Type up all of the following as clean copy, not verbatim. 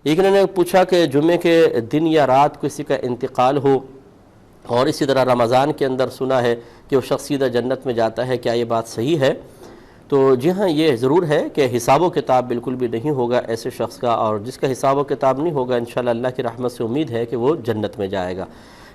ایک نے پوچھا کہ جمعے کے دن یا رات کسی کا انتقال ہو اور اسی طرح رمضان کے اندر سنا ہے کہ وہ شخص سیدھا جنت میں جاتا ہے، کیا یہ بات صحیح ہے؟ تو جی ہاں، یہ ضرور ہے کہ حساب و کتاب بالکل بھی نہیں ہوگا ایسے شخص کا، اور جس کا حساب و کتاب نہیں ہوگا انشاءاللہ اللہ کی رحمت سے امید ہے کہ وہ جنت میں جائے گا۔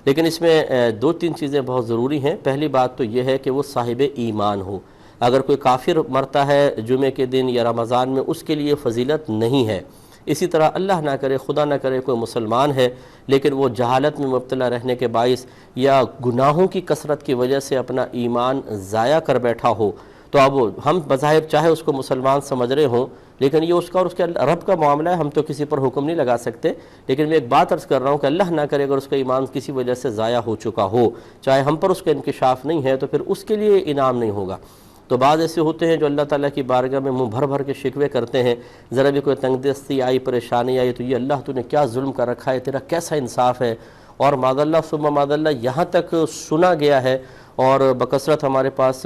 لیکن اس میں دو تین چیزیں بہت ضروری ہیں۔ پہلی بات تو یہ ہے کہ وہ صاحب ایمان ہو۔ اگر کوئی کافر مرتا ہے جمعے کے دن یا رمضان میں، اس کے لیے فضیلت نہیں ہے۔ اسی طرح اللہ نہ کرے، خدا نہ کرے، کوئی مسلمان ہے لیکن وہ جہالت میں مبتلا رہنے کے باعث یا گناہوں کی کثرت کی وجہ سے اپنا ایمان ضائع کر بیٹھا ہو، تو اب ہم بظاہر چاہے اس کو مسلمان سمجھ رہے ہوں، لیکن یہ اس کا اور اس کے رب کا معاملہ ہے، ہم تو کسی پر حکم نہیں لگا سکتے۔ لیکن میں ایک بات عرض کر رہا ہوں کہ اللہ نہ کرے اگر اس کا ایمان کسی وجہ سے ضائع ہو چکا ہو، چاہے ہم پر اس کا انکشاف نہیں ہے، تو پھر اس کے لیے انعام نہیں ہوگا۔ تو بعض ایسے ہوتے ہیں جو اللہ تعالیٰ کی بارگاہ میں منہ بھر بھر کے شکوے کرتے ہیں، ذرا بھی کوئی تنگ دستی آئی، پریشانی آئی تو یہ اللہ تو نے کیا ظلم کر رکھا ہے، تیرا کیسا انصاف ہے، اور معاذ اللہ ثم معاذ اللہ یہاں تک سنا گیا ہے، اور بکثرت ہمارے پاس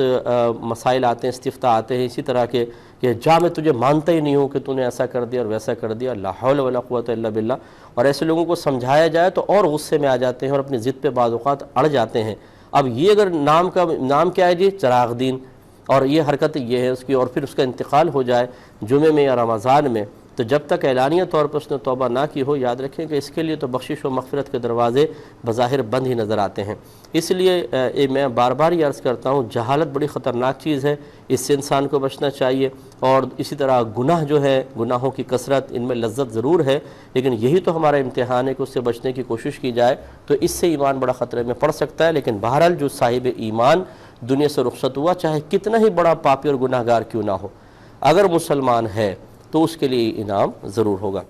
مسائل آتے ہیں، استفتاء آتے ہیں اسی طرح کے کہ جا میں تجھے مانتا ہی نہیں ہوں کہ تو نے ایسا کر دیا اور ویسا کر دیا، لا حول ولا قوت الا باللہ۔ اور ایسے لوگوں کو سمجھایا جائے تو اور غصے میں آ جاتے ہیں اور اپنی ضد پہ بعض اوقات اڑ جاتے ہیں۔ اب یہ اگر نام کیا ہے جی، چراغ دین، اور یہ حرکت یہ ہے اس کی، اور پھر اس کا انتقال ہو جائے جمعے میں یا رمضان میں، تو جب تک اعلانیہ طور پر اس نے توبہ نہ کی ہو، یاد رکھیں کہ اس کے لیے تو بخشش و مغفرت کے دروازے بظاہر بند ہی نظر آتے ہیں۔ اس لیے میں بار بار یہ عرض کرتا ہوں، جہالت بڑی خطرناک چیز ہے، اس سے انسان کو بچنا چاہیے۔ اور اسی طرح گناہ جو ہے، گناہوں کی کثرت، ان میں لذت ضرور ہے، لیکن یہی تو ہمارا امتحان ہے کہ اس سے بچنے کی کوشش کی جائے، تو اس سے ایمان بڑا خطرے میں پڑ سکتا ہے۔ لیکن بہرحال جو صاحب ایمان دنیا سے رخصت ہوا، چاہے کتنا ہی بڑا پاپی اور گناہگار کیوں نہ ہو، اگر مسلمان ہے تو اس کے لیے انعام ضرور ہوگا۔